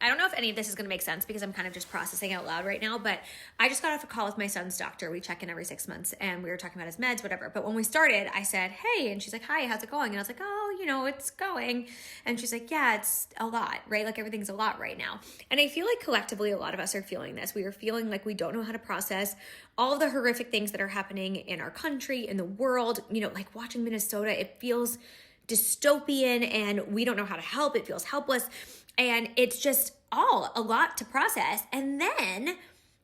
I don't know if any of this is going to make sense because I'm kind of just processing out loud right now, but I just got off a call with my son's doctor. We check in every 6 months and we were talking about his meds, whatever. But when we started, I said, hey, and she's like, hi, how's it going? And I was like, oh, it's going. And she's like, yeah, it's a lot, right? Like everything's a lot right now. And I feel like collectively, a lot of us are feeling this. We are feeling like we don't know how to process all of the horrific things that are happening in our country, in the world, like watching Minnesota, it feels dystopian and we don't know how to help. It feels helpless. And it's just all a lot to process. And then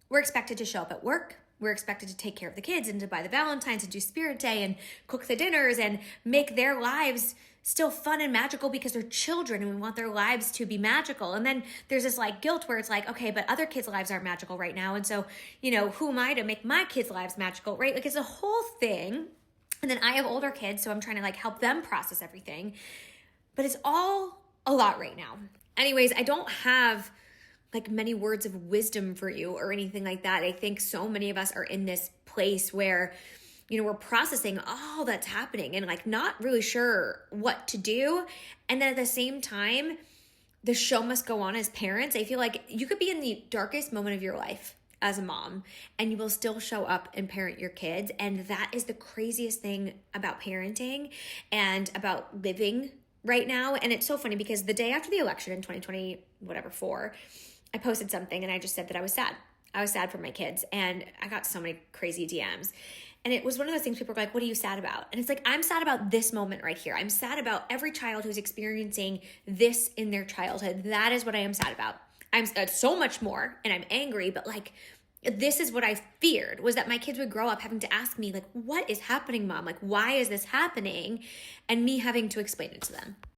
we're expected to show up at work. We're expected to take care of the kids and to buy the Valentines and do Spirit Day and cook the dinners and make their lives still fun and magical because they're children and we want their lives to be magical. And then there's this like guilt where it's like, okay, but other kids' lives aren't magical right now. And so, who am I to make my kids' lives magical, right? Like it's a whole thing. And then I have older kids, so I'm trying to like help them process everything. But it's all a lot right now. Anyways, I don't have like many words of wisdom for you or anything like that. I think so many of us are in this place where, we're processing all that's happening and like not really sure what to do. And then at the same time, the show must go on as parents. I feel like you could be in the darkest moment of your life as a mom and you will still show up and parent your kids. And that is the craziest thing about parenting and about living right now. And it's so funny because the day after the election in 2020, whatever, I posted something and I just said that I was sad. I was sad for my kids and I got so many crazy DMs. And it was one of those things people were like, what are you sad about? And it's like, I'm sad about this moment right here. I'm sad about every child who's experiencing this in their childhood. That is what I am sad about. I'm sad so much more and I'm angry, but like, this is what I feared was that my kids would grow up having to ask me like, what is happening, mom? Like, why is this happening? And me having to explain it to them.